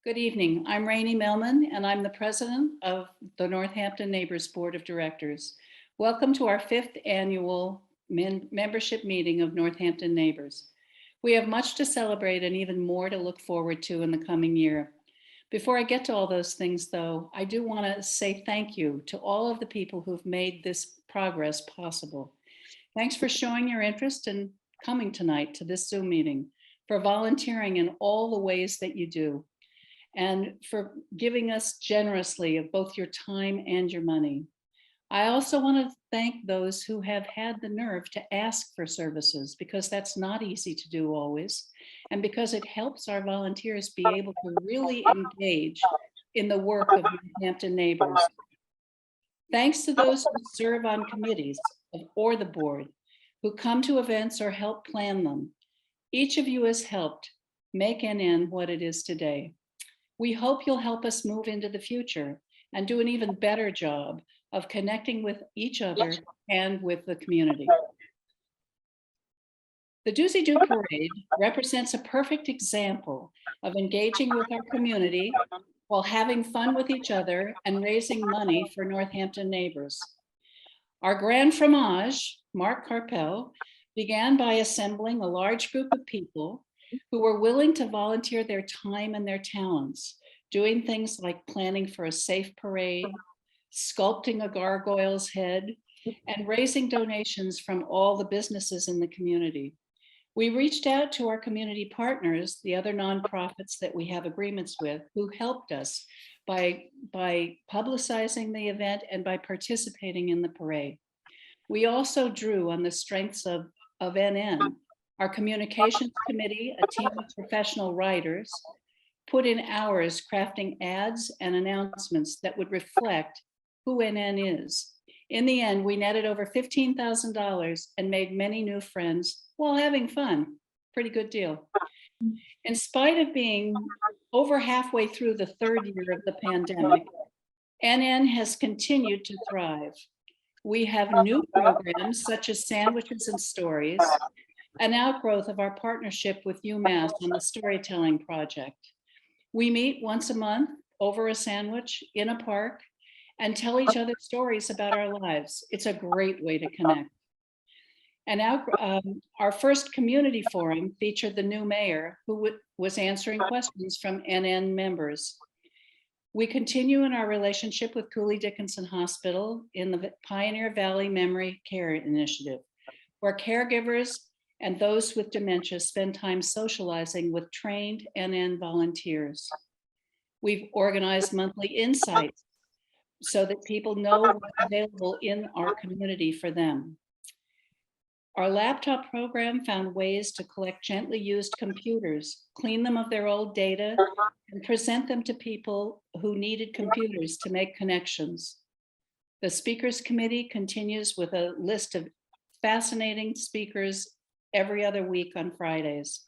Good evening. I'm Rainey Millman, and I'm the president of the Northampton Neighbors Board of Directors. Welcome to our fifth annual membership meeting of Northampton Neighbors. We have much to celebrate and even more to look forward to in the coming year. Before I get to all those things, though, I do want to say thank you to all of the people who've made this progress possible. Thanks for showing your interest and coming tonight to this Zoom meeting, for volunteering in all the ways that you do, and for giving us generously of both your time and your money. I also want to thank those who have had the nerve to ask for services, because that's not easy to do always, and because it helps our volunteers be able to really engage in the work of Northampton Neighbors. Thanks to those who serve on committees or the board, who come to events or help plan them. Each of you has helped make NN what it is today. We hope you'll help us move into the future and do an even better job of connecting with each other and with the community. The Doozy Doo Parade represents a perfect example of engaging with our community while having fun with each other and raising money for Northampton Neighbors. Our grand fromage, Mark Carpel, began by assembling a large group of people who were willing to volunteer their time and their talents, doing things like planning for a safe parade, sculpting a gargoyle's head, and raising donations from all the businesses in the community. We reached out to our community partners, the other nonprofits that we have agreements with, who helped us by publicizing the event and by participating in the parade. We also drew on the strengths of NN. Our communications committee, a team of professional writers, put in hours crafting ads and announcements that would reflect who NN is. In the end, we netted over $15,000 and made many new friends while having fun. Pretty good deal. In spite of being over halfway through the third year of the pandemic, NN has continued to thrive. We have new programs such as Sandwiches and Stories, an outgrowth of our partnership with UMass on the Storytelling Project. We meet once a month over a sandwich in a park and tell each other stories about our lives. It's a great way to connect. And our first community forum featured the new mayor, who was answering questions from NN members. We continue in our relationship with Cooley Dickinson Hospital in the Pioneer Valley Memory Care Initiative, where caregivers and those with dementia spend time socializing with trained NN volunteers. We've organized monthly insights so that people know what's available in our community for them. Our laptop program found ways to collect gently used computers, clean them of their old data, and present them to people who needed computers to make connections. The Speakers Committee continues with a list of fascinating speakers every other week on Fridays.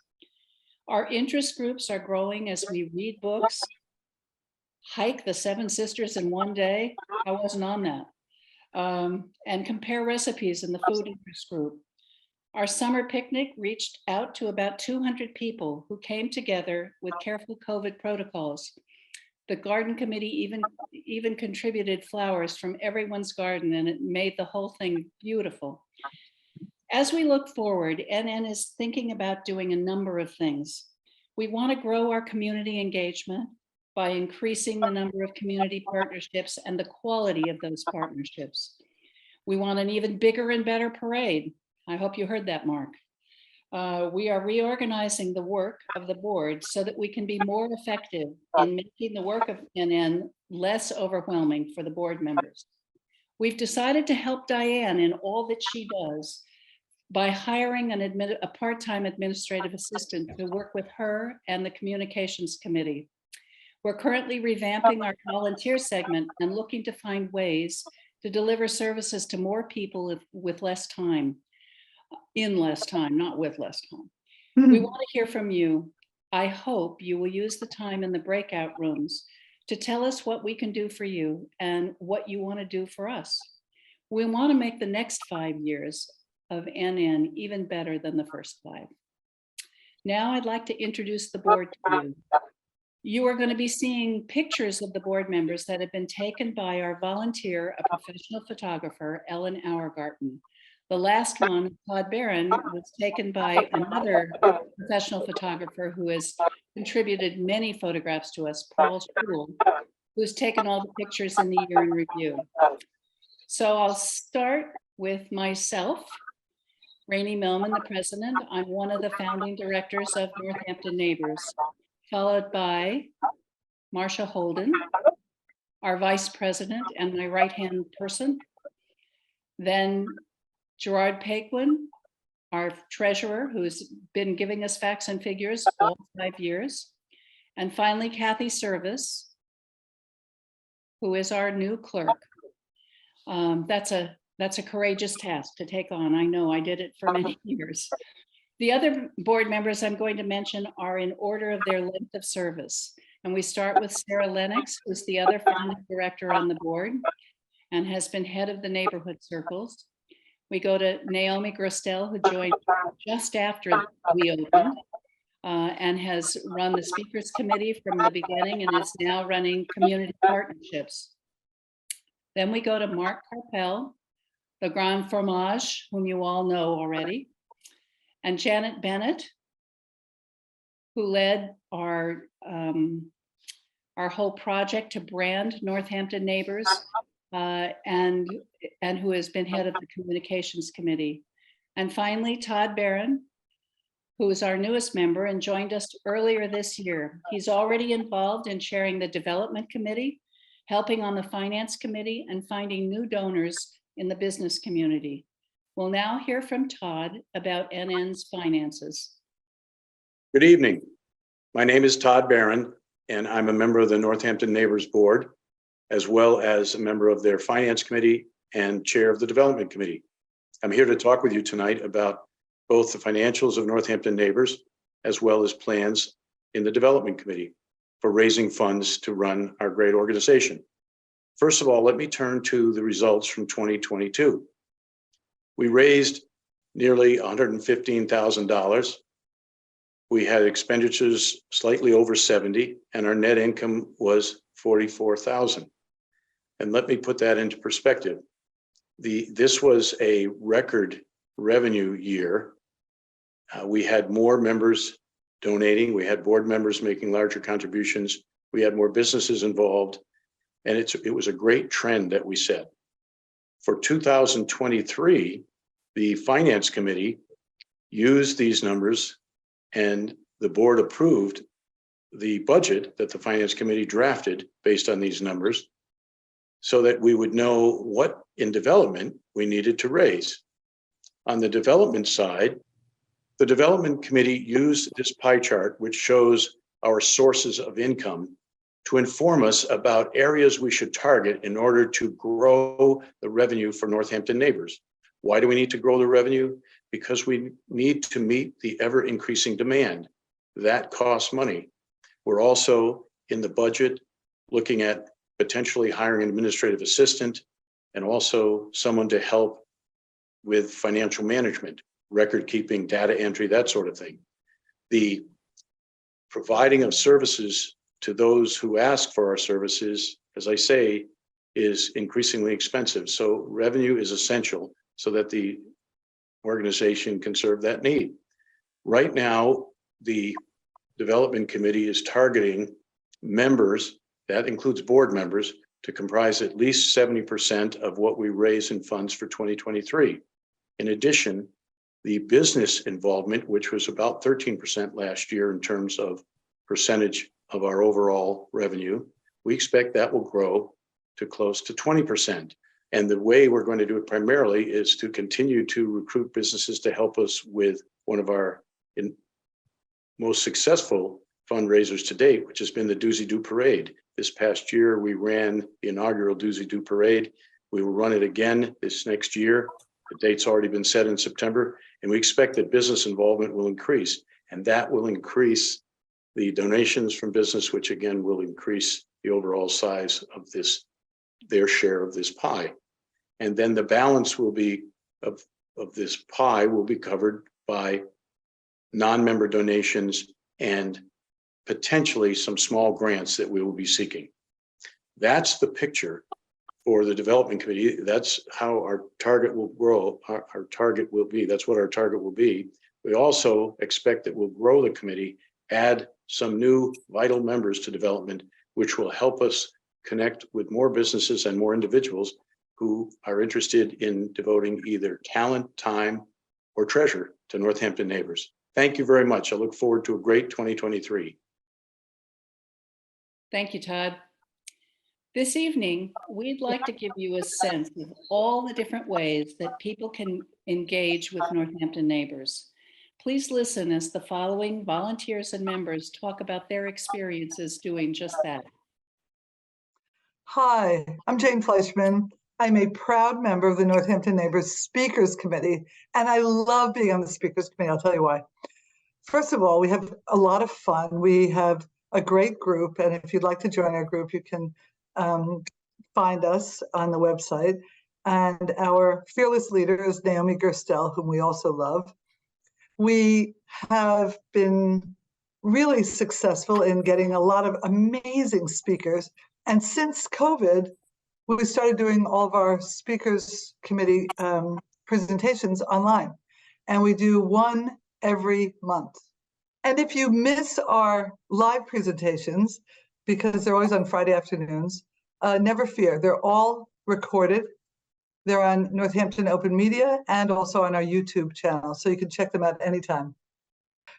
Our interest groups are growing as we read books, hike the Seven Sisters in one day. I wasn't on that. And compare recipes in the food interest group. Our summer picnic reached out to about 200 people who came together with careful COVID protocols. The garden committee even contributed flowers from everyone's garden, and it made the whole thing beautiful. As we look forward, NN is thinking about doing a number of things. We want to grow our community engagement by increasing the number of community partnerships and the quality of those partnerships. We want an even bigger and better parade. I hope you heard that, Mark. We are reorganizing the work of the board so that we can be more effective in making the work of NN less overwhelming for the board members. We've decided to help Diane in all that she does by hiring a part-time administrative assistant to work with her and the communications committee. We're currently revamping our volunteer segment and looking to find ways to deliver services to more people with less time. In less time, not with less time. We want to hear from you. I hope you will use the time in the breakout rooms to tell us what we can do for you and what you want to do for us. We want to make the next 5 years of NN even better than the first 5. Now I'd like to introduce the board to you. You are going to be seeing pictures of the board members that have been taken by our volunteer, a professional photographer, Ellen Auergarten. The last one, Todd Barron, was taken by another professional photographer who has contributed many photographs to us, Paul Schul, who's taken all the pictures in the year in review. So I'll start with myself, Rainey Millman, the president. I'm one of the founding directors of Northampton Neighbors, followed by Marcia Holden, our vice president and my right-hand person. Then Gerard Paquin, our treasurer, who's been giving us facts and figures all 5 years. And finally, Kathy Service, who is our new clerk. That's a courageous task to take on. I know I did it for many years. The other board members I'm going to mention are in order of their length of service. And we start with Sarah Lennox, who's the other founding director on the board and has been head of the neighborhood circles. We go to Naomi Grostel, who joined just after we opened and has run the speakers committee from the beginning and is now running community partnerships. Then we go to Mark Carpel, the Grand Fromage, whom you all know already, and Janet Bennett, who led our whole project to brand Northampton Neighbors, and who has been head of the communications committee. And finally, Todd Barron, who is our newest member and joined us earlier this year. He's already involved in chairing the development committee, helping on the finance committee, and finding new donors in the business community. We'll now hear from Todd about NN's finances. Good evening. My name is Todd Barron, and I'm a member of the Northampton Neighbors Board, as well as a member of their finance committee and chair of the development committee. I'm here to talk with you tonight about both the financials of Northampton Neighbors, as well as plans in the development committee for raising funds to run our great organization. First of all, let me turn to the results from 2022. We raised nearly $115,000. We had expenditures slightly over 70, and our net income was 44,000. And let me put that into perspective. This was a record revenue year. We had more members donating. We had board members making larger contributions. We had more businesses involved. And it was a great trend that we set. For 2023, the finance committee used these numbers and the board approved the budget that the finance committee drafted based on these numbers so that we would know what in development we needed to raise. On the development side, the development committee used this pie chart, which shows our sources of income, to inform us about areas we should target in order to grow the revenue for Northampton Neighbors. Why do we need to grow the revenue? Because we need to meet the ever increasing demand. That costs money. We're also in the budget looking at potentially hiring an administrative assistant and also someone to help with financial management, record keeping, data entry, that sort of thing. The providing of services to those who ask for our services, as I say, is increasingly expensive. So revenue is essential so that the organization can serve that need. Right now, the development committee is targeting members, that includes board members, to comprise at least 70% of what we raise in funds for 2023. In addition, the business involvement, which was about 13% last year in terms of percentage of our overall revenue, we expect that will grow to close to 20%. And the way we're going to do it primarily is to continue to recruit businesses to help us with one of our most successful fundraisers to date, which has been the Doozy Doo Parade. This past year, we ran the inaugural Doozy Doo Parade. We will run it again this next year. The date's already been set in September, and we expect that business involvement will increase, and that will increase the donations from business, which again will increase the overall size of this, their share of this pie. And then the balance will be of this pie will be covered by non-member donations and potentially some small grants that we will be seeking. That's the picture for the development committee. That's how our target will grow. Our target will be, that's what our target will be. We also expect that we'll grow the committee, add some new vital members to development, which will help us connect with more businesses and more individuals who are interested in devoting either talent, time, or treasure to Northampton Neighbors. Thank you very much. I look forward to a great 2023. Thank you, Todd. This evening, we'd like to give you a sense of all the different ways that people can engage with Northampton Neighbors. Please listen as the following volunteers and members talk about their experiences doing just that. Hi, I'm Jane Fleischman. I'm a proud member of the Northampton Neighbors Speakers Committee, and I love being on the Speakers Committee. I'll tell you why. First of all, we have a lot of fun. We have a great group, and if you'd like to join our group, you can find us on the website. And our fearless leader is Naomi Gerstel, whom we also love. We have been really successful in getting a lot of amazing speakers. And since COVID, we started doing all of our Speakers Committee presentations online. And we do one every month. And if you miss our live presentations, because they're always on Friday afternoons, never fear, they're all recorded. They're on Northampton Open Media and also on our YouTube channel, so you can check them out anytime.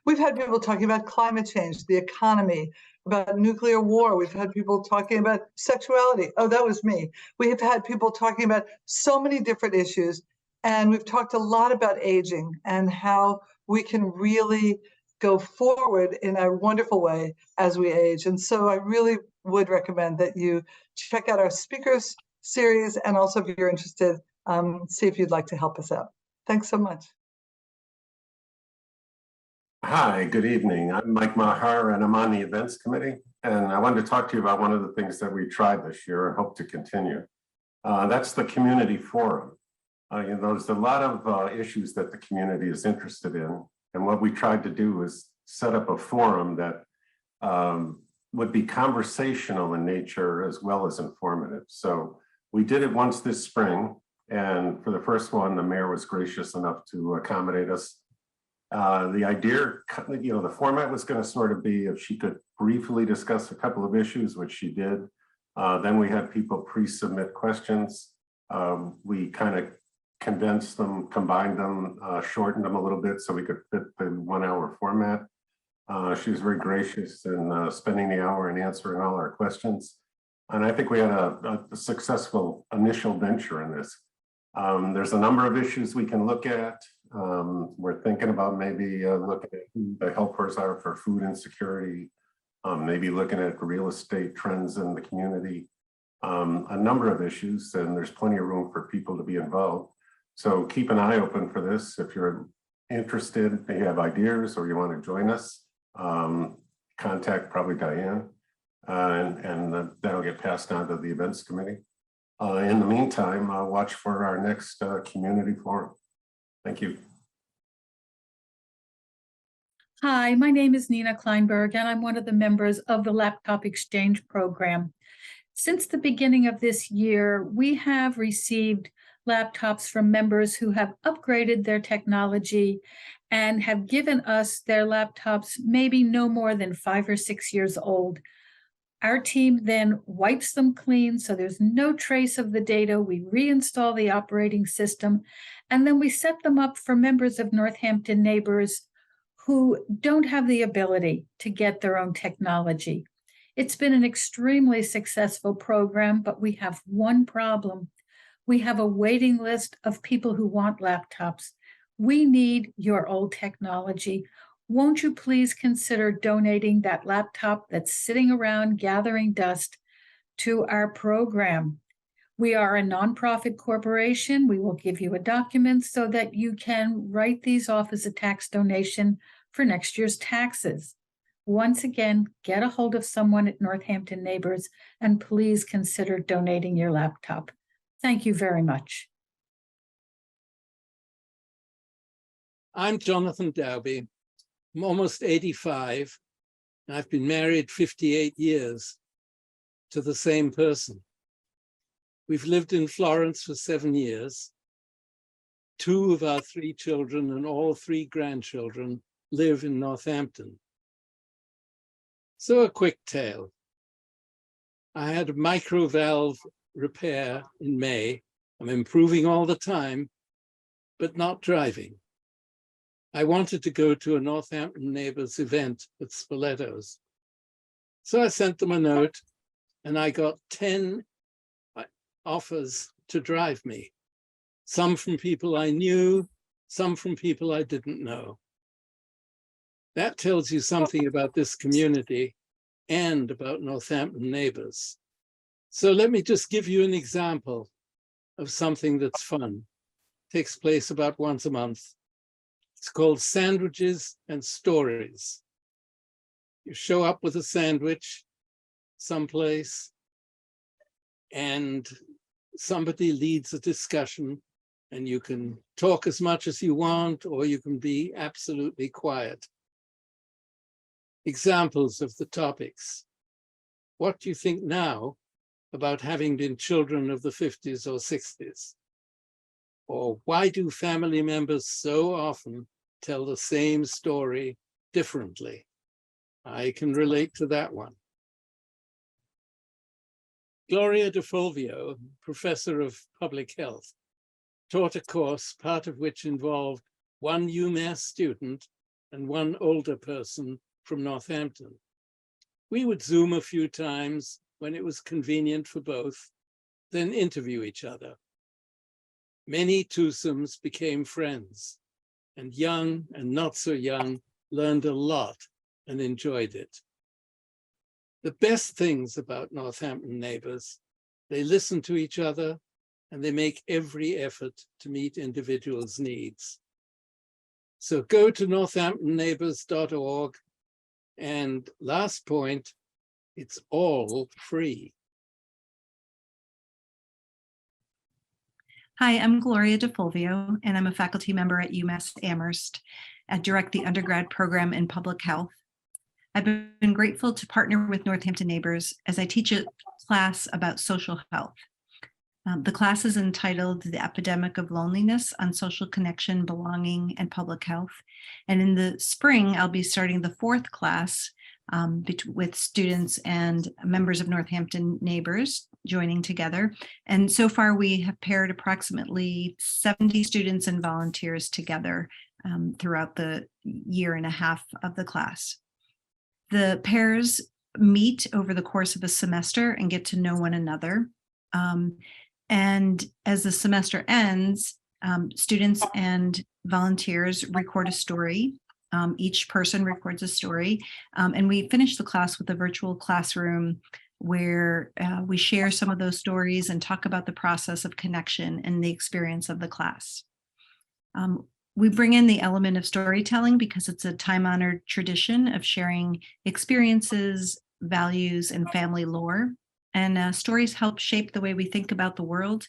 We've had people talking about climate change, the economy, about nuclear war. We've had people talking about sexuality. Oh, that was me. We have had people talking about so many different issues, and we've talked a lot about aging and how we can really go forward in a wonderful way as we age. And so I really would recommend that you check out our speakers series, and also if you're interested, see if you'd like to help us out. Thanks so much. Hi, good evening. I'm Mike Maher, and I'm on the events committee. And I wanted to talk to you about one of the things that we tried this year and hope to continue. That's the community forum. There's a lot of issues that the community is interested in. And what we tried to do is set up a forum that would be conversational in nature as well as informative. So we did it once this spring. And for the first one, the mayor was gracious enough to accommodate us. The idea, the format was going to sort of be if she could briefly discuss a couple of issues, which she did. Then we had people pre-submit questions. We kind of condensed them, combined them, shortened them a little bit so we could fit the 1 hour format. She was very gracious in spending the hour and answering all our questions. And I think we had a successful initial venture in this. There's a number of issues we can look at. We're thinking about maybe looking at who the helpers are for food insecurity, maybe looking at real estate trends in the community, a number of issues, and there's plenty of room for people to be involved. So keep an eye open for this. If you're interested, you have ideas, or you want to join us, contact probably Diane, and that'll get passed on to the events committee. In the meantime, watch for our next community forum. Thank you. Hi, my name is Nina Kleinberg, and I'm one of the members of the Laptop Exchange Program. Since the beginning of this year, we have received laptops from members who have upgraded their technology and have given us their laptops maybe no more than 5 or 6 years old. Our team then wipes them clean so there's no trace of the data. We reinstall the operating system, and then we set them up for members of Northampton Neighbors who don't have the ability to get their own technology. It's been an extremely successful program, but we have one problem. We have a waiting list of people who want laptops. We need your old technology. Won't you please consider donating that laptop that's sitting around gathering dust to our program? We are a nonprofit corporation. We will give you a document so that you can write these off as a tax donation for next year's taxes. Once again, get a hold of someone at Northampton Neighbors and please consider donating your laptop. Thank you very much. I'm Jonathan Dowby. I'm almost 85, And I've been married 58 years to the same person. We've lived in Florence for 7 years. 2 of our 3 children and all 3 grandchildren live in Northampton. So a quick tale. I had a microvalve repair in May. I'm improving all the time, but not driving. I wanted to go to a Northampton Neighbors event at Spoletos. So I sent them a note and I got 10 offers to drive me. Some from people I knew, some from people I didn't know. That tells you something about this community and about Northampton Neighbors. So let me just give you an example of something that's fun. It takes place about once a month. It's called Sandwiches and Stories. You show up with a sandwich someplace and somebody leads a discussion, and you can talk as much as you want, or you can be absolutely quiet. Examples of the topics. What do you think now about having been children of the 50s or 60s? Or why do family members so often tell the same story differently? I can relate to that one. Gloria De Fulvio, professor of public health, taught a course, part of which involved 1 UMass student and 1 older person from Northampton. We would Zoom a few times when it was convenient for both, then interview each other. Many twosomes became friends, and young and not so young learned a lot and enjoyed it. The best things about Northampton Neighbors, they listen to each other and they make every effort to meet individuals' needs. So go to northamptonneighbors.org, and last point, it's all free. Hi, I'm Gloria De Fulvio, and I'm a faculty member at UMass Amherst. I direct the undergrad program in public health. I've been grateful to partner with Northampton Neighbors as I teach a class about social health. The class is entitled The Epidemic of Loneliness on Social Connection, Belonging, and Public Health. And in the spring, I'll be starting the 4th class with students and members of Northampton Neighbors joining together. And so far, we have paired approximately 70 students and volunteers together throughout the 1.5 years of the class. The pairs meet over the course of a semester and get to know one another. And as the semester ends, students and volunteers record a story. Each person records a story. And we finish the class with a virtual classroom where we share some of those stories and talk about the process of connection and the experience of the class. We bring in the element of storytelling because it's a time-honored tradition of sharing experiences, values, and family lore. And stories help shape the way we think about the world,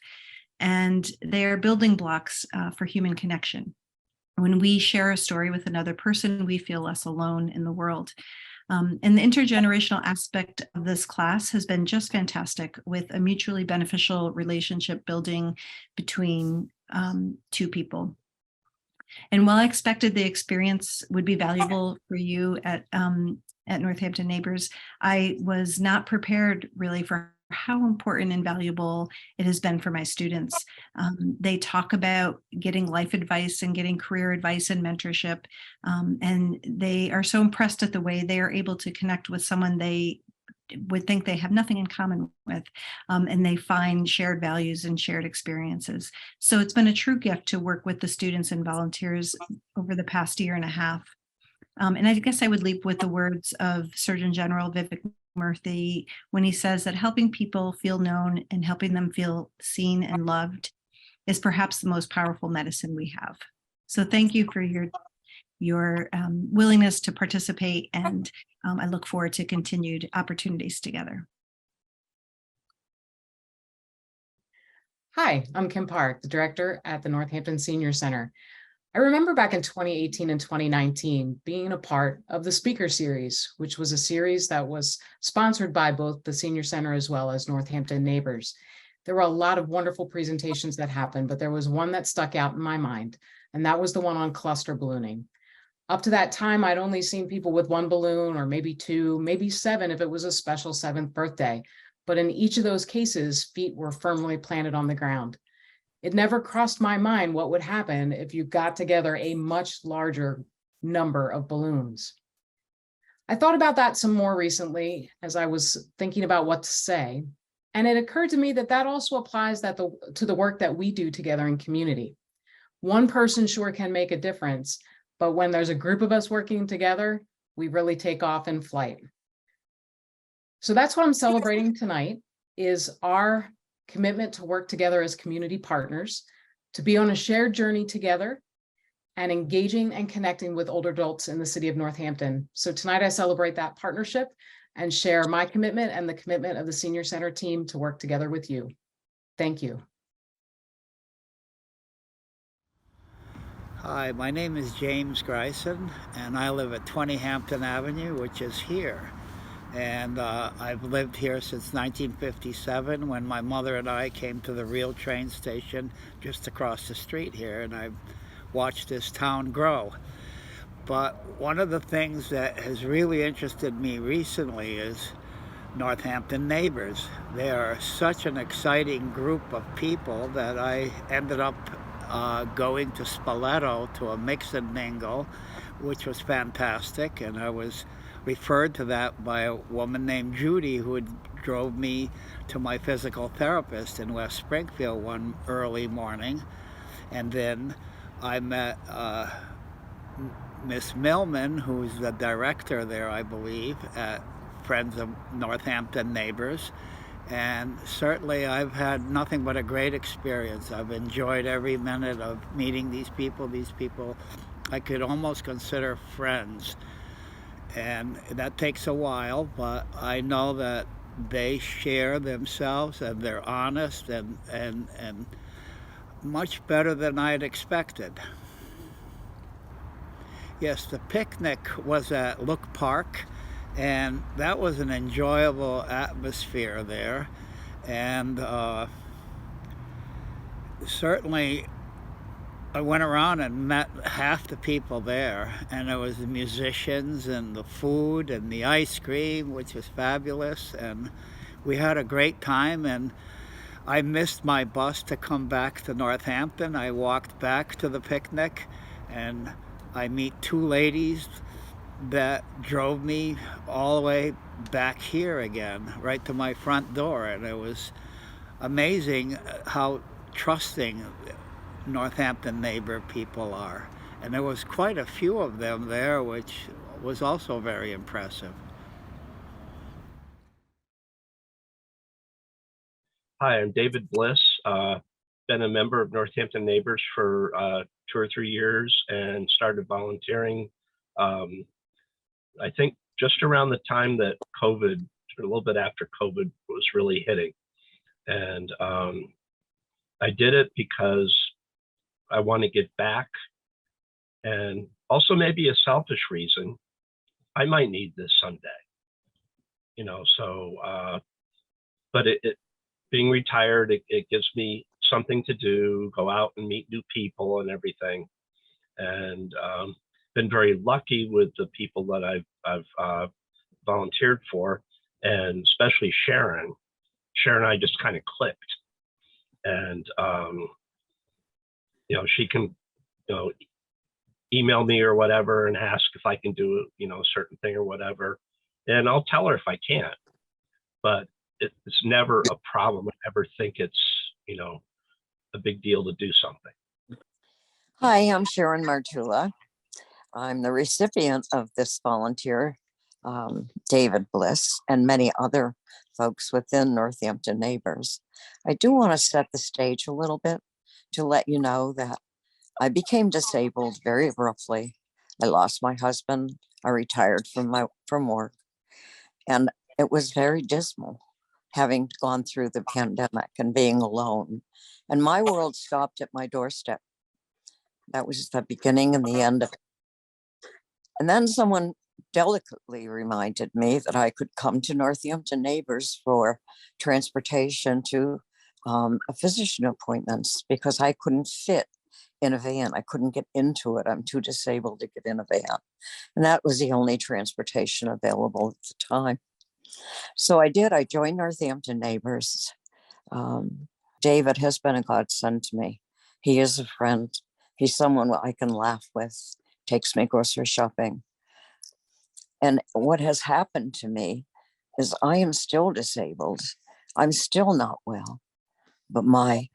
and they are building blocks for human connection. When we share a story with another person, we feel less alone in the world. And the intergenerational aspect of this class has been just fantastic, with a mutually beneficial relationship building between 2 people. And while I expected the experience would be valuable for you at Northampton Neighbors, I was not prepared really for how important and valuable it has been for my students. They talk about getting life advice and getting career advice and mentorship, and they are so impressed at the way they are able to connect with someone they would think they have nothing in common with, and they find shared values and shared experiences. So it's been a true gift to work with the students and volunteers over the past 1.5 years. And I guess I would leave with the words of Surgeon General Vivek Murthy when he says that helping people feel known and helping them feel seen and loved is perhaps the most powerful medicine we have. So thank you for your willingness to participate, and I look forward to continued opportunities together. Hi, I'm Kim Park, the director at the Northampton Senior Center. I remember back in 2018 and 2019 being a part of the speaker series, which was a series that was sponsored by both the Senior Center as well as Northampton Neighbors. There were a lot of wonderful presentations that happened, but there was one that stuck out in my mind, and that was the one on cluster ballooning. Up to that time, I'd only seen people with one balloon or maybe two, maybe seven if it was a special 7th birthday. But in each of those cases, feet were firmly planted on the ground. It never crossed my mind what would happen if you got together a much larger number of balloons. I thought about that some more recently as I was thinking about what to say. And it occurred to me that that also applies to the work that we do together in community. One person sure can make a difference, but when there's a group of us working together, we really take off in flight. So that's what I'm celebrating tonight, is our commitment to work together as community partners, to be on a shared journey together, and engaging and connecting with older adults in the city of Northampton. So tonight I celebrate that partnership and share my commitment and the commitment of the Senior Center team to work together with you. Thank you. Hi, my name is James Greisen, and I live at 20 Hampton Avenue, which is here. And I've lived here since 1957, when my mother and I came to the real train station just across the street here, and I've watched this town grow. But one of the things that has really interested me recently is Northampton Neighbors. They are such an exciting group of people that I ended up going to Spoleto to a mix and mingle, which was fantastic, and I was referred to that by a woman named Judy, who drove me to my physical therapist in West Springfield one early morning. And then I met Miss Millman, who's the director there, I believe, at Friends of Northampton Neighbors. And certainly I've had nothing but a great experience. I've enjoyed every minute of meeting these people. These people I could almost consider friends. And that takes a while, but I know that they share themselves and they're honest and much better than I had expected. Yes, the picnic was at Look Park, and that was an enjoyable atmosphere there. And certainly I went around and met half the people there, and it was the musicians and the food and the ice cream, which was fabulous, and we had a great time. And I missed my bus to come back to Northampton. I walked back to the picnic, and I meet two ladies that drove me all the way back here again, right to my front door, and it was amazing how trusting Northampton Neighbor people are. And there was quite a few of them there, which was also very impressive. Hi, I'm David Bliss. Been a member of Northampton Neighbors for 2 or 3 years and started volunteering. I think just around the time that COVID, or a little bit after COVID was really hitting. And I did it because I want to get back, and also maybe a selfish reason. I might need this someday, so, but being retired, it gives me something to do, go out and meet new people and everything. And been very lucky with the people that I've volunteered for, and especially Sharon. Sharon and I just kind of clicked. And she can, email me or whatever and ask if I can do, a certain thing or whatever. And I'll tell her if I can't, but it's never a problem. I never think it's, a big deal to do something. Hi, I'm Sharon Martula. I'm the recipient of this volunteer, David Bliss, and many other folks within Northampton Neighbors. I do want to set the stage a little bit to let you know that I became disabled very abruptly. I lost my husband. I retired from work, and it was very dismal having gone through the pandemic and being alone. And my world stopped at my doorstep. That was the beginning and the end of it. And then someone delicately reminded me that I could come to Northampton Neighbors for transportation to physician appointments because I couldn't fit in a van. I couldn't get into it. I'm too disabled to get in a van. And that was the only transportation available at the time. So I did. I joined Northampton Neighbors. David has been a godsend to me. He is a friend. He's someone I can laugh with, takes me grocery shopping. And what has happened to me is I am still disabled. I'm still not well, but my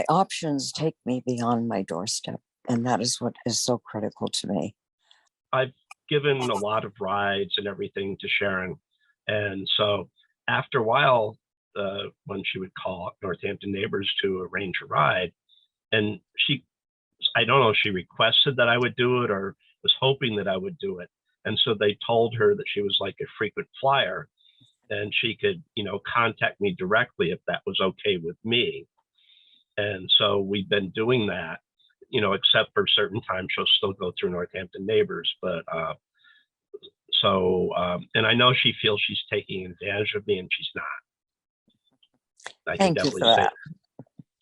options take me beyond my doorstep. And that is what is so critical to me. I've given a lot of rides and everything to Sharon. And so after a while, when she would call up Northampton Neighbors to arrange a ride, and I don't know if she requested that I would do it or was hoping that I would do it. And so they told her that she was like a frequent flyer and she could, contact me directly if that was okay with me. And so we've been doing that, except for certain times she'll still go through Northampton Neighbors. But and I know she feels she's taking advantage of me and she's not. I can Thank you definitely for say that.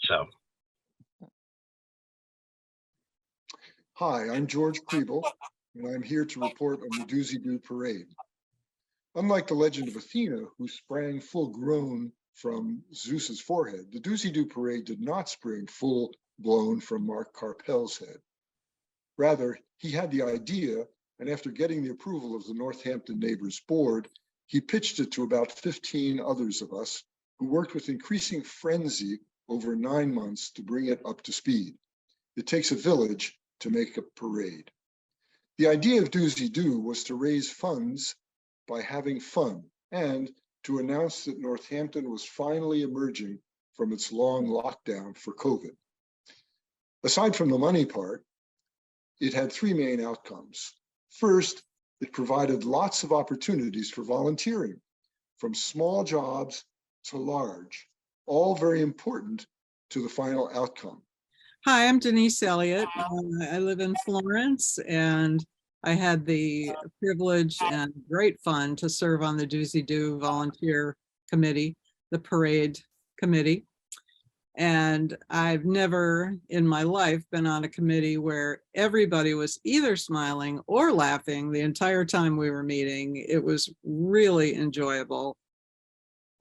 so. Hi, I'm George Kriebel, and I'm here to report on the Doozy Doo Parade. Unlike the legend of Athena, who sprang full grown from Zeus's forehead, the Doozy Doo Parade did not spring full blown from Mark Carpel's head. Rather, he had the idea, and after getting the approval of the Northampton Neighbors Board, he pitched it to about 15 others of us who worked with increasing frenzy over 9 months to bring it up to speed. It takes a village to make a parade. The idea of Doozy Doo was to raise funds by having fun and to announce that Northampton was finally emerging from its long lockdown for COVID. Aside from the money part, it had 3 main outcomes. First, it provided lots of opportunities for volunteering, from small jobs to large, all very important to the final outcome. Hi, I'm Denise Elliott. I live in Florence, and I had the privilege and great fun to serve on the Doozy Doo volunteer committee, the parade committee. And I've never in my life been on a committee where everybody was either smiling or laughing the entire time we were meeting. It was really enjoyable.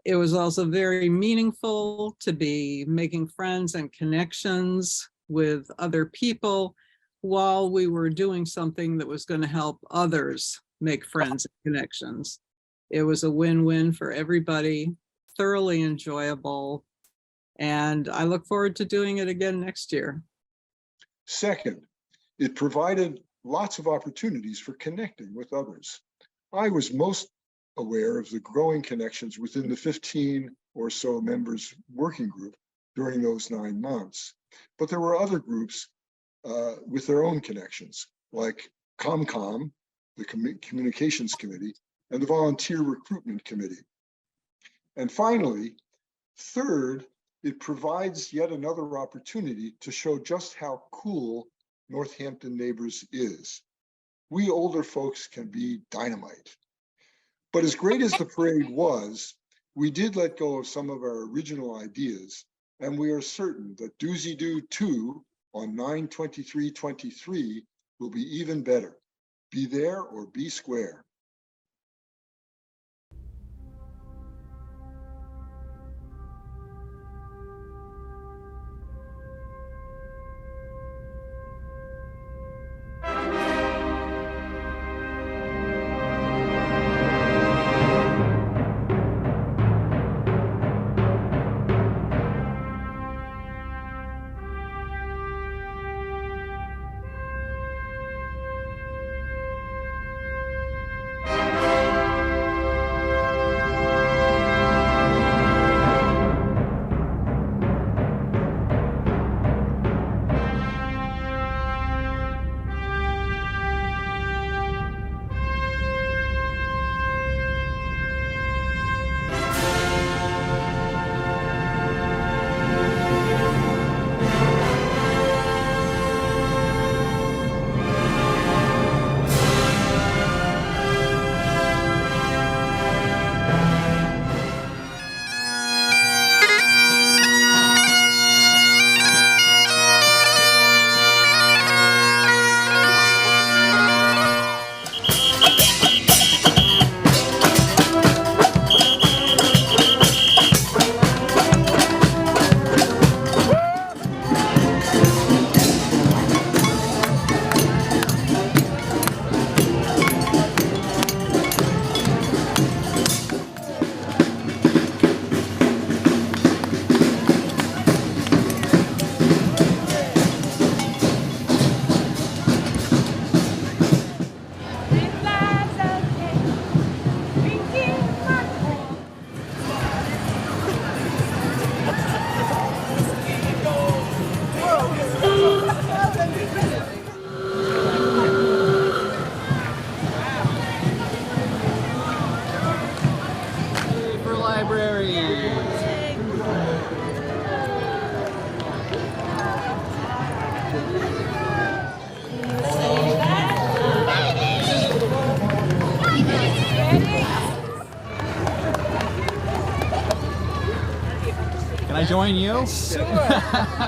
It was also very meaningful to be making friends and connections with other people while we were doing something that was going to help others make friends and connections. It was a win-win for everybody, thoroughly enjoyable, and I look forward to doing it again next year. Second, it provided lots of opportunities for connecting with others. I was most aware of the growing connections within the 15 or so members working group during those 9 months. But there were other groups with their own connections, like ComCom, the Communications Committee, and the Volunteer Recruitment Committee. And finally, third, it provides yet another opportunity to show just how cool Northampton Neighbors is. We older folks can be dynamite. But as great as the parade was, we did let go of some of our original ideas, and we are certain that Doozy Doo 2 on 9/23/23 will be even better. Be there or be square. For library. Can I join you? Sure.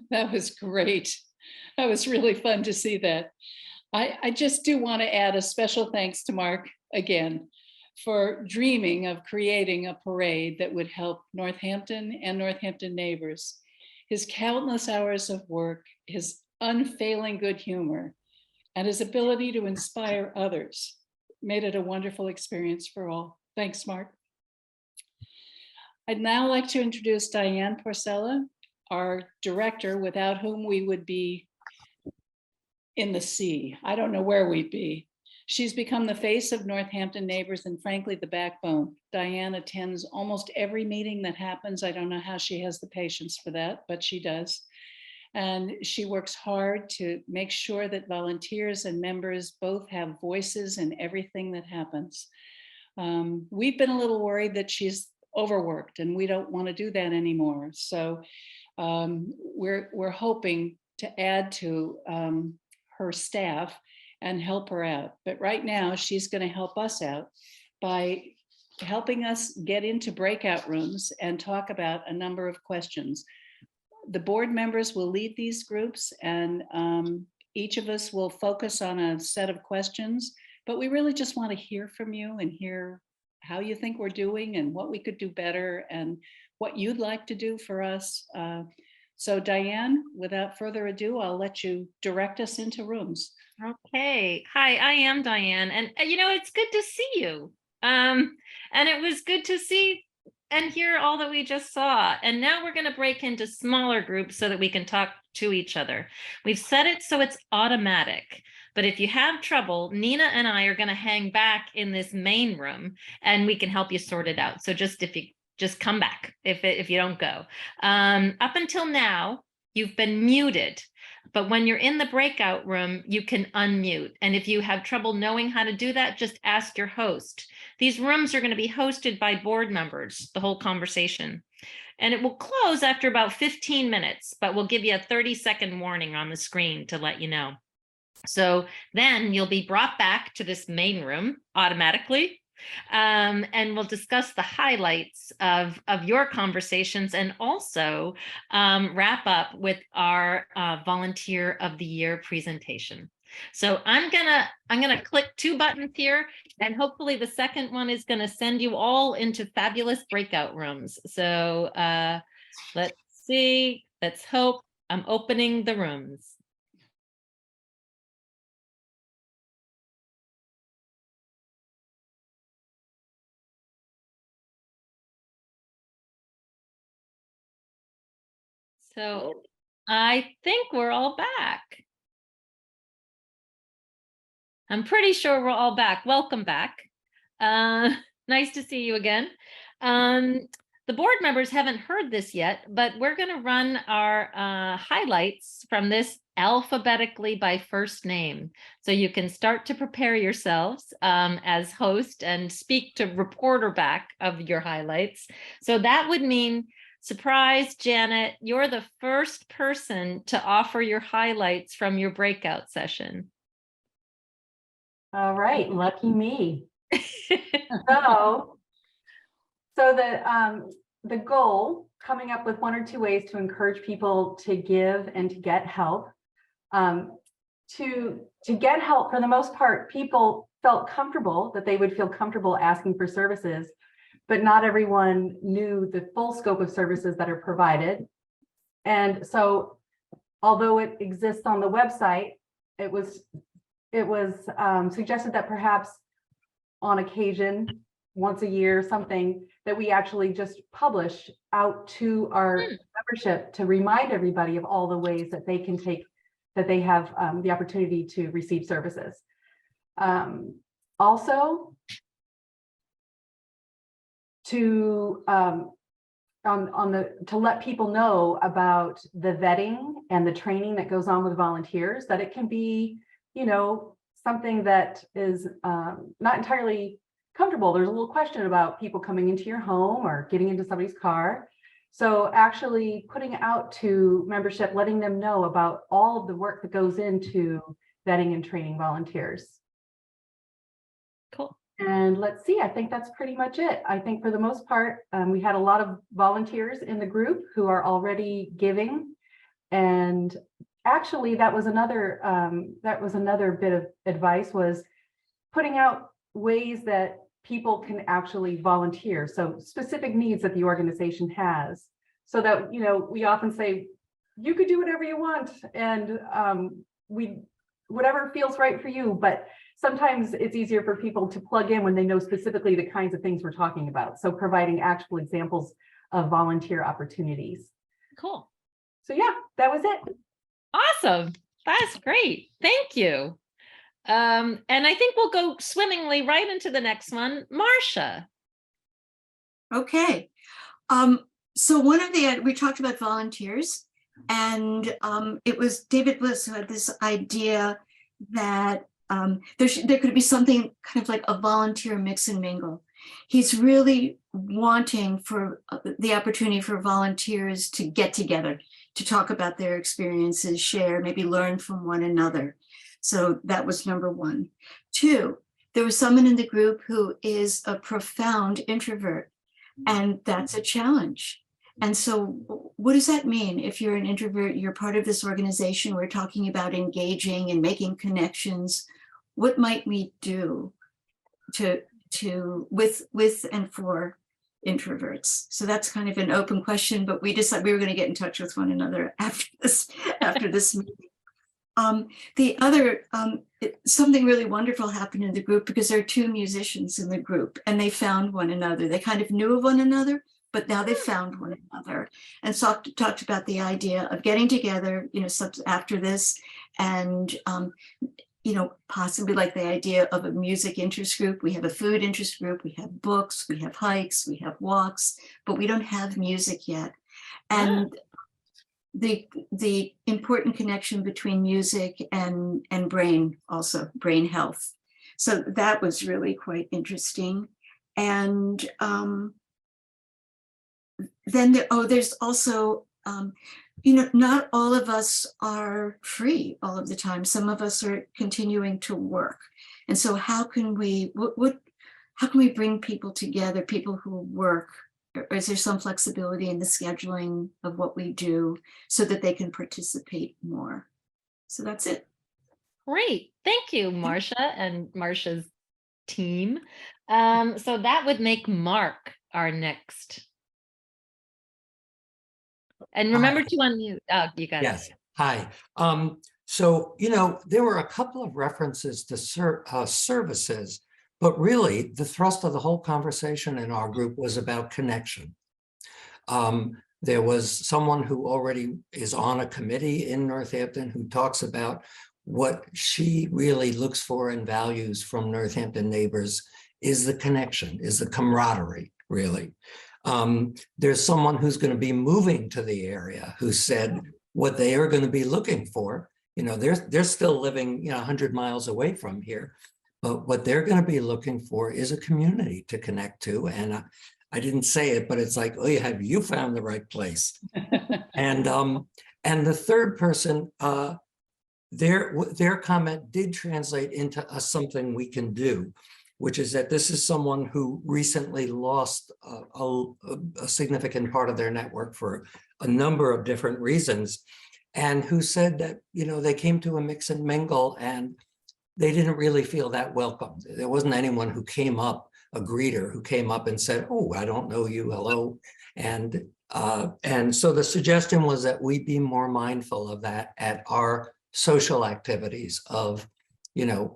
That was great. That was really fun to see that. I just do want to add a special thanks to Mark again for dreaming of creating a parade that would help Northampton and Northampton neighbors. His countless hours of work, his unfailing good humor, and his ability to inspire others made it a wonderful experience for all. Thanks, Mark. I'd now like to introduce Diane Porcella, our director, without whom we would be in the sea. I don't know where we'd be. She's become the face of Northampton Neighbors and frankly, the backbone. Diane attends almost every meeting that happens. I don't know how she has the patience for that, but she does. And she works hard to make sure that volunteers and members both have voices in everything that happens. We've been a little worried that she's overworked and we don't want to do that anymore. So we're hoping to add to her staff and help her out. But right now she's going to help us out by helping us get into breakout rooms and talk about a number of questions. The board members will lead these groups and each of us will focus on a set of questions, but we really just want to hear from you and hear how you think we're doing and what we could do better and what you'd like to do for us. So Diane, without further ado, I'll let you direct us into rooms. Okay. Hi, I am Diane. And it's good to see you. And it was good to see and hear all that we just saw. And now we're going to break into smaller groups so that we can talk to each other. We've set it so it's automatic. But if you have trouble, Nina and I are going to hang back in this main room and we can help you sort it out. So just come back if you don't go. Up until now, you've been muted. But when you're in the breakout room, you can unmute. And if you have trouble knowing how to do that, just ask your host. These rooms are going to be hosted by board members, the whole conversation. And it will close after about 15 minutes, but we'll give you a 30-second warning on the screen to let you know. So then you'll be brought back to this main room automatically. And we'll discuss the highlights of your conversations and also wrap up with our Volunteer of the Year presentation. So I'm gonna click two buttons here, and hopefully the second one is gonna send you all into fabulous breakout rooms. So let's see, let's hope. I'm opening the rooms. So I think we're all back. I'm pretty sure we're all back. Welcome back. Nice to see you again. The board members haven't heard this yet, but we're going to run our highlights from this alphabetically by first name. So you can start to prepare yourselves as host and speak to reporter back of your highlights. So that would mean, surprise, Janet, you're the first person to offer your highlights from your breakout session. All right, lucky me. So the goal, coming up with one or two ways to encourage people to give and to get help. To get help, for the most part, people felt comfortable that they would feel comfortable asking for services, but not everyone knew the full scope of services that are provided. And so, although it exists on the website, it was suggested that perhaps on occasion, once a year, something that we actually just publish out to our membership to remind everybody of all the ways that they can take, that they have the opportunity to receive services. Also, to to let people know about the vetting and the training that goes on with volunteers, that it can be, you know, something that is not entirely comfortable. There's a little question about people coming into your home or getting into somebody's car. So actually putting out to membership, letting them know about all of the work that goes into vetting and training volunteers. Cool. And let's see, I think that's pretty much it. I think for the most part, we had a lot of volunteers in the group who are already giving. And actually, that was another bit of advice, was putting out ways that people can actually volunteer. So specific needs that the organization has, so that, you know, we often say, you could do whatever you want, and whatever feels right for you. But sometimes it's easier for people to plug in when they know specifically the kinds of things we're talking about. So providing actual examples of volunteer opportunities. Cool. So yeah, that was it. Awesome. That's great. Thank you. And I think we'll go swimmingly right into the next one. Marcia. Okay. So one of we talked about volunteers, and it was David Bliss who had this idea that there could be something kind of like a volunteer mix and mingle. He's really wanting for the opportunity for volunteers to get together, to talk about their experiences, share, maybe learn from one another. So that was number one. Two, there was someone in the group who is a profound introvert, and that's a challenge. And so what does that mean? If you're an introvert, you're part of this organization, we're talking about engaging and making connections. What might we do with and for introverts? So that's kind of an open question, but we decided we were going to get in touch with one another after this meeting. The other, something really wonderful happened in the group, because there are two musicians in the group, and they found one another. They kind of knew of one another, but now they found one another, and talked about the idea of getting together, you know, after this, and you know, possibly like the idea of a music interest group. We have a food interest group, we have books, we have hikes, we have walks, but we don't have music yet. And the important connection between music and brain, also brain health. So that was really quite interesting. And then there's also, you know, not all of us are free all of the time. Some of us are continuing to work. And so how can we, how can we bring people together, people who work? Or is there some flexibility in the scheduling of what we do so that they can participate more? So that's it. Great. Thank you, Marcia and Marcia's team. So that would make Mark our next. And remember to unmute. Oh, you got Yes. it. Hi. So, you know, there were a couple of references to services, but really the thrust of the whole conversation in our group was about connection. There was someone who already is on a committee in Northampton who talks about what she really looks for and values from Northampton neighbors is the connection, is the camaraderie, really. There's someone who's going to be moving to the area who said what they are going to be looking for. They're still living 100 miles away from here, but what they're going to be looking for is a community to connect to. And I didn't say it, but it's like, oh, have you found the right place? And the third person, their comment did translate into something we can do, which is that this is someone who recently lost a significant part of their network for a number of different reasons, and who said that, they came to a mix and mingle and they didn't really feel that welcome. There wasn't anyone who came up, a greeter who came up and said, oh, I don't know you, hello. And so the suggestion was that we be more mindful of that at our social activities of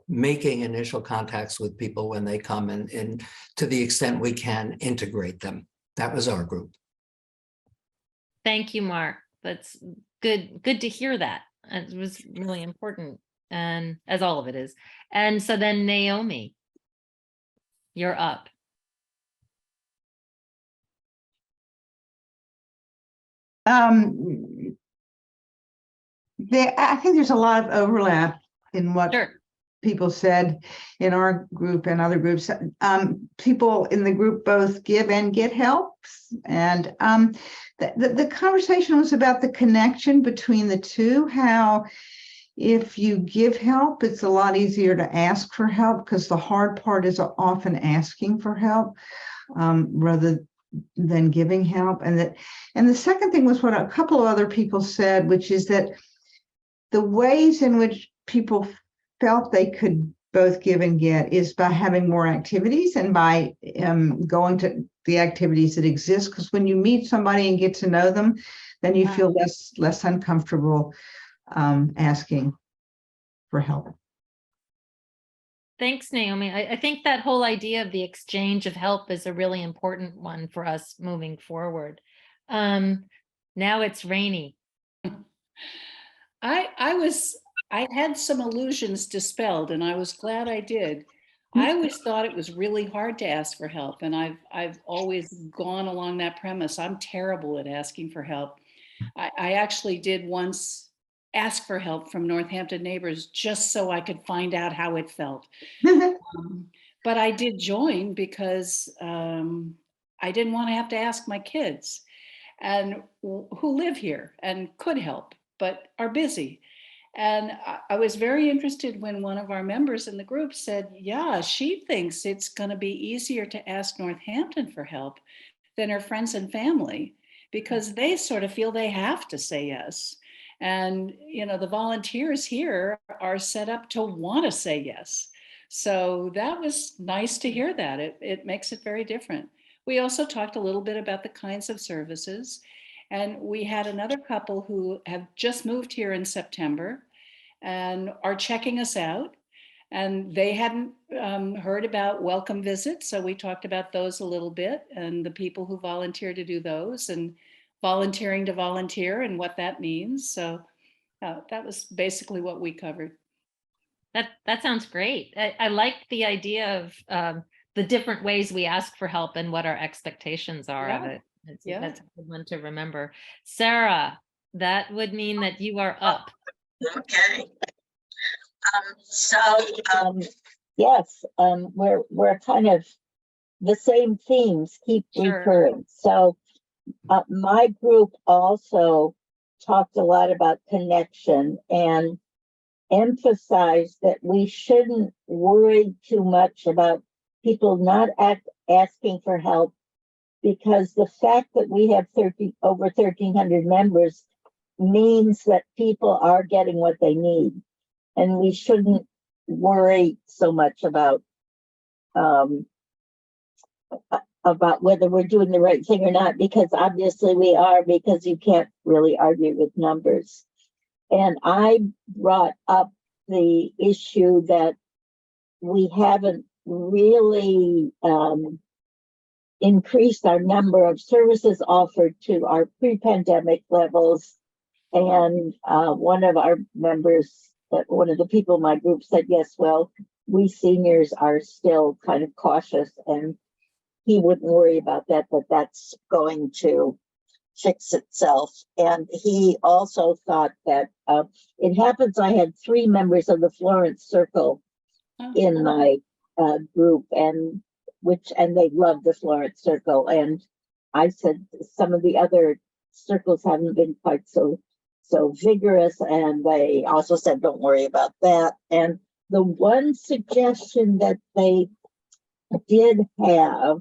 making initial contacts with people when they come and to the extent we can integrate them. That was our group. Thank you, Mark. That's good to hear that. It was really important, and as all of it is. And so then Naomi, you're up. I think there's a lot of overlap in what people said in our group and other groups. People in the group both give and get help. And the conversation was about the connection between the two, how if you give help, it's a lot easier to ask for help because the hard part is often asking for help rather than giving help. And the second thing was what a couple of other people said, which is that the ways in which people felt they could both give and get is by having more activities and by going to the activities that exist. Because when you meet somebody and get to know them, then you feel less uncomfortable asking for help. Thanks, Naomi. I think that whole idea of the exchange of help is a really important one for us moving forward. Now it's Rainey. I had some illusions dispelled, and I was glad I did. I always thought it was really hard to ask for help, and I've always gone along that premise. I'm terrible at asking for help. I actually did once ask for help from Northampton neighbors just so I could find out how it felt. But I did join because I didn't want to have to ask my kids and who live here and could help, but are busy. And I was very interested when one of our members in the group said, yeah, she thinks it's going to be easier to ask Northampton for help than her friends and family because they sort of feel they have to say yes. And, the volunteers here are set up to want to say yes. So that was nice to hear that. It makes it very different. We also talked a little bit about the kinds of services. And we had another couple who have just moved here in September and are checking us out. And they hadn't heard about welcome visits. So we talked about those a little bit and the people who volunteer to do those and volunteering to volunteer and what that means. So that was basically what we covered. That sounds great. I like the idea of the different ways we ask for help and what our expectations are of it. That's a good one to remember. Sarah, that would mean that you are up. Okay. Yes, we're kind of the same themes keep recurring. So my group also talked a lot about connection and emphasized that we shouldn't worry too much about people not asking for help, because the fact that we have over 1,300 members means that people are getting what they need. And we shouldn't worry so much about whether we're doing the right thing or not, because obviously we are, because you can't really argue with numbers. And I brought up the issue that we haven't really increased our number of services offered to our pre-pandemic levels. And one of our members, one of the people in my group said, yes, well, we seniors are still kind of cautious, and he wouldn't worry about that, but that's going to fix itself. And he also thought that it happens. I had 3 members of the Florence Circle in my group, and they loved the Florence Circle. And I said some of the other circles haven't been quite so vigorous, and they also said don't worry about that. And the one suggestion that they did have,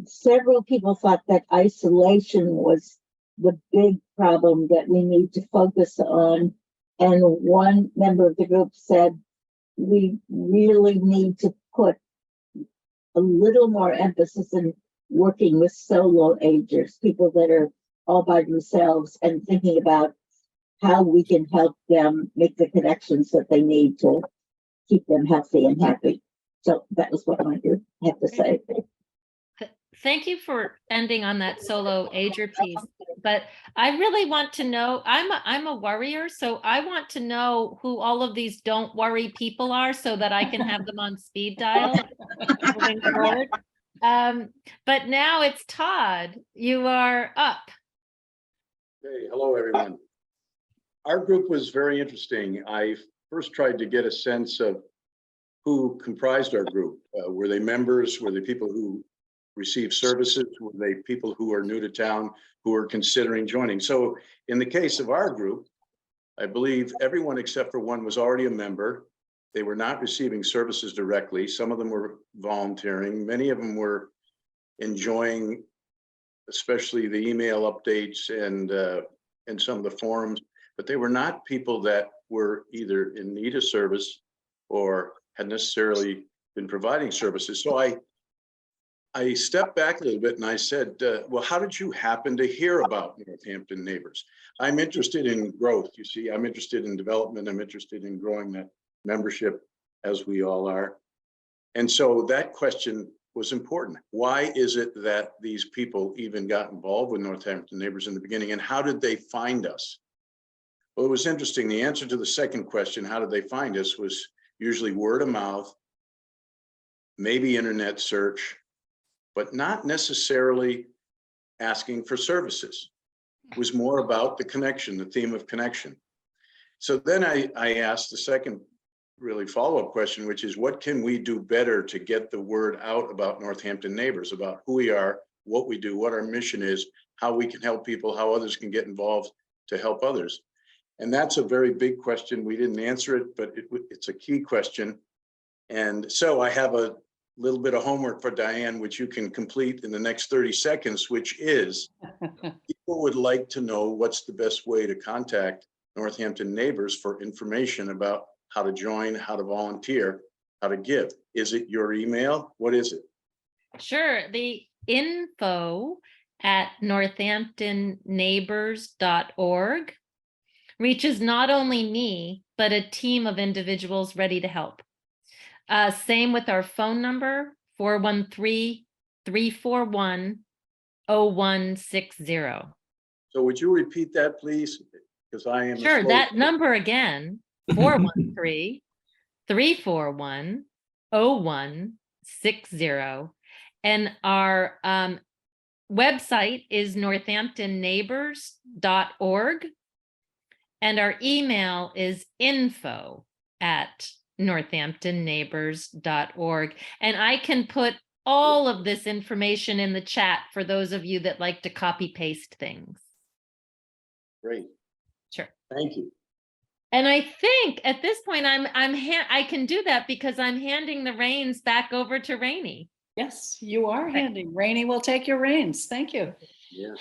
several people thought that isolation was the big problem that we need to focus on. And one member of the group said, we really need to put a little more emphasis in working with solo agers, people that are all by themselves, and thinking about how we can help them make the connections that they need to keep them healthy and happy. So that was what I have to say. Thank you for ending on that solo ager piece. But I really want to know, I'm a worrier, so I want to know who all of these don't worry people are so that I can have them on speed dial moving forward. But now it's Todd. You are up. Hey, hello, everyone. Our group was very interesting. I first tried to get a sense of who comprised our group. Were they members? Were they people who received services? Were they people who are new to town who are considering joining? So in the case of our group, I believe everyone except for one was already a member. They were not receiving services directly. Some of them were volunteering. Many of them were enjoying, especially the email updates and some of the forums, but they were not people that were either in need of service or had necessarily been providing services. So I stepped back a little bit and I said, well, how did you happen to hear about Northampton Neighbors? I'm interested in growth. You see, I'm interested in development. I'm interested in growing that membership, as we all are. And so that question was important. Why is it that these people even got involved with Northampton Neighbors in the beginning, and how did they find us? Well, it was interesting. The answer to the second question, how did they find us, was usually word of mouth, maybe internet search, but not necessarily asking for services. It was more about the connection, the theme of connection. So then I asked the second really follow-up question, which is, what can we do better to get the word out about Northampton Neighbors, about who we are, what we do, what our mission is, how we can help people, how others can get involved to help others. And that's a very big question. We didn't answer it, but it's a key question. And so I have a little bit of homework for Diane, which you can complete in the next 30 seconds, which is, people would like to know what's the best way to contact Northampton Neighbors for information about how to join, how to volunteer, how to give. Is it your email? What is it? Sure. The info@northamptonneighbors.org reaches not only me, but a team of individuals ready to help. Same with our phone number, 413-341-0160. So would you repeat that, please? Because I am Sure, that number again, 413-341-0160. And our website is northamptonneighbors.org. And our email is info@northamptonneighbors.org. And I can put all of this information in the chat for those of you that like to copy paste things. Great. Sure. Thank you. And I think at this point I can do that because I'm handing the reins back over to Rainey. Yes, you are handing. Rainey will take your reins. Thank you. Yeah.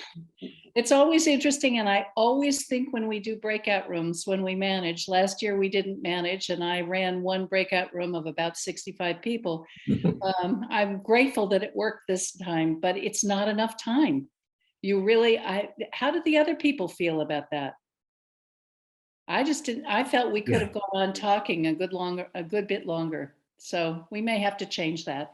It's always interesting, and I always think when we do breakout rooms, when we manage, last year we didn't manage, and I ran one breakout room of about 65 people. I'm grateful that it worked this time, but it's not enough time. You really, how did the other people feel about that? I just didn't, I felt we could have gone on talking a good bit longer. So we may have to change that.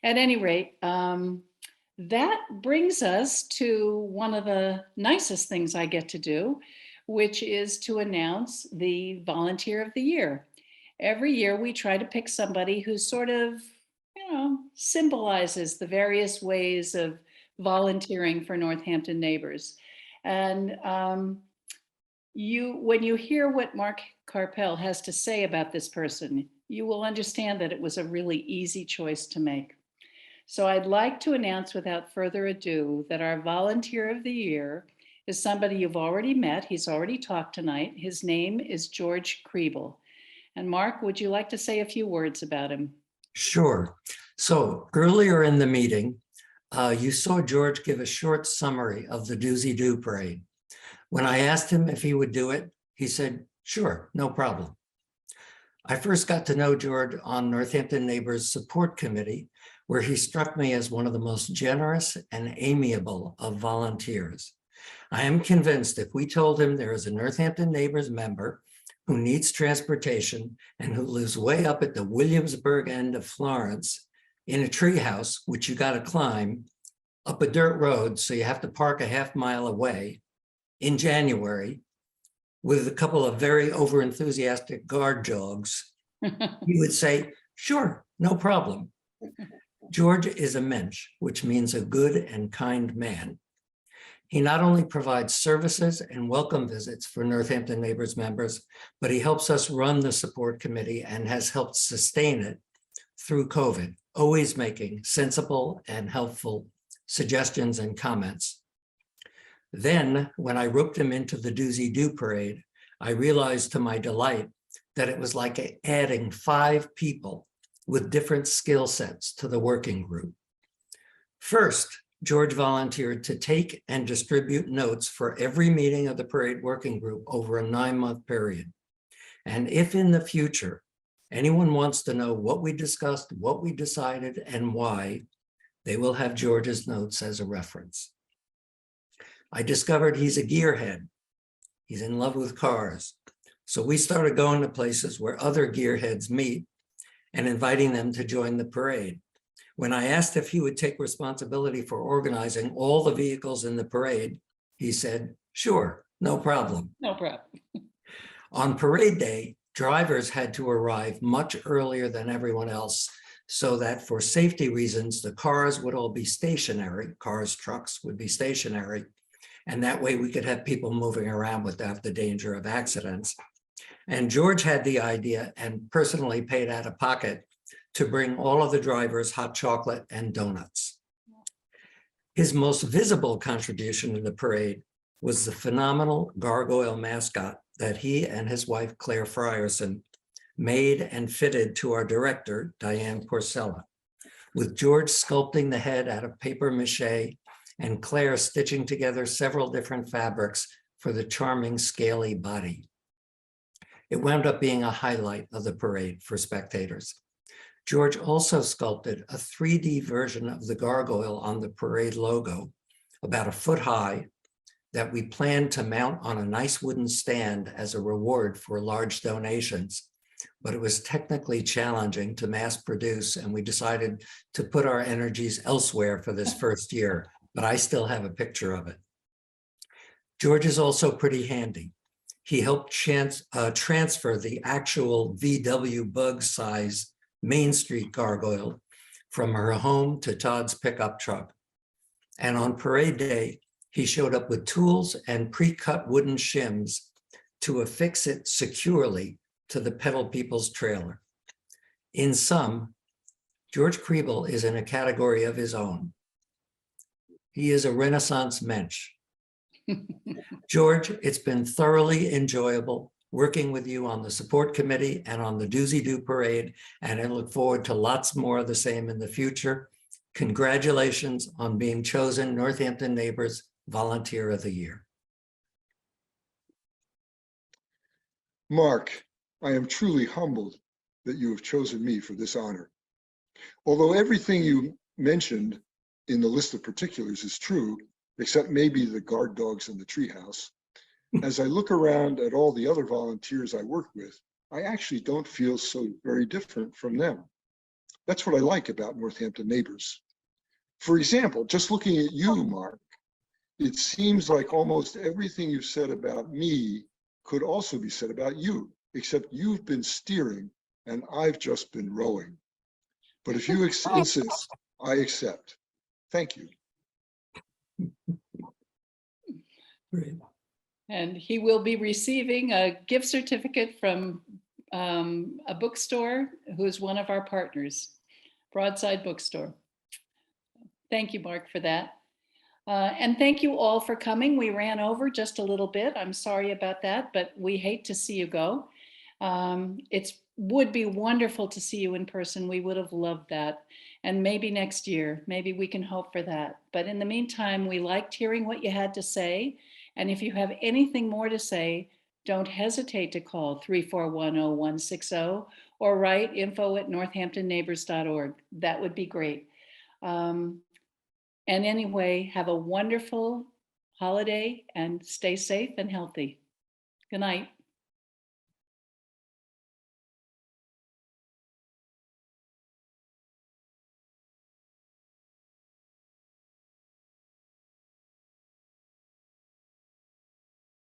At any rate, that brings us to one of the nicest things I get to do, which is to announce the Volunteer of the Year. Every year we try to pick somebody who sort of, symbolizes the various ways of volunteering for Northampton neighbors. And when you hear what Mark Carpel has to say about this person, you will understand that it was a really easy choice to make. So I'd like to announce without further ado that our Volunteer of the Year is somebody you've already met. He's already talked tonight. His name is George Kriebel. And Mark, would you like to say a few words about him? Sure. So earlier in the meeting, you saw George give a short summary of the Doozy Doo Parade. When I asked him if he would do it, he said, sure, no problem. I first got to know George on Northampton Neighbors Support Committee, where he struck me as one of the most generous and amiable of volunteers. I am convinced if we told him there is a Northampton Neighbors member who needs transportation and who lives way up at the Williamsburg end of Florence in a treehouse, which you got to climb up a dirt road, so you have to park a half-mile away in January with a couple of very overenthusiastic guard dogs, he would say, sure, no problem. George is a mensch, which means a good and kind man. He not only provides services and welcome visits for Northampton Neighbors members, but he helps us run the support committee and has helped sustain it through COVID, always making sensible and helpful suggestions and comments. Then, when I roped him into the Doozy Doo Parade, I realized to my delight that it was like adding 5 people with different skill sets to the working group. First, George volunteered to take and distribute notes for every meeting of the parade working group over a 9-month period. And if in the future, anyone wants to know what we discussed, what we decided, and why, they will have George's notes as a reference. I discovered he's a gearhead. He's in love with cars. So we started going to places where other gearheads meet and inviting them to join the parade. When I asked if he would take responsibility for organizing all the vehicles in the parade, he said, sure, no problem. No problem. On parade day, drivers had to arrive much earlier than everyone else so that for safety reasons, the cars would all be stationary, trucks would be stationary, and that way we could have people moving around without the danger of accidents. And George had the idea and personally paid out of pocket to bring all of the drivers hot chocolate and donuts. His most visible contribution in the parade was the phenomenal gargoyle mascot that he and his wife, Claire Frierson, made and fitted to our director, Diane Porcella, with George sculpting the head out of paper mache and Claire stitching together several different fabrics for the charming scaly body. It wound up being a highlight of the parade for spectators. George also sculpted a 3D version of the gargoyle on the parade logo, about a foot high, that we planned to mount on a nice wooden stand as a reward for large donations. But it was technically challenging to mass produce, and we decided to put our energies elsewhere for this first year, but I still have a picture of it. George is also pretty handy. He helped transfer the actual VW bug size Main Street gargoyle from her home to Todd's pickup truck. And on parade day, he showed up with tools and pre-cut wooden shims to affix it securely to the Pedal People's trailer. In sum, George Kriebel is in a category of his own. He is a Renaissance mensch. George, it's been thoroughly enjoyable working with you on the support committee and on the Doozy Doo Parade, and I look forward to lots more of the same in the future. Congratulations on being chosen Northampton Neighbors Volunteer of the Year. Mark, I am truly humbled that you have chosen me for this honor. Although everything you mentioned in the list of particulars is true, except maybe the guard dogs in the treehouse, as I look around at all the other volunteers I work with, I actually don't feel so very different from them. That's what I like about Northampton Neighbors. For example, just looking at you, Mark, it seems like almost everything you've said about me could also be said about you, except you've been steering and I've just been rowing. But if you insist, I accept. Thank you. And he will be receiving a gift certificate from a bookstore who is one of our partners, Broadside Bookstore. Thank you, Mark, for that. And thank you all for coming. We ran over just a little bit. I'm sorry about that, but we hate to see you go. It would be wonderful to see you in person. We would have loved that. And maybe next year, maybe we can hope for that. But in the meantime, we liked hearing what you had to say. And if you have anything more to say, don't hesitate to call 341-0160 or write info@northamptonneighbors.org. That would be great. And anyway, have a wonderful holiday and stay safe and healthy. Good night.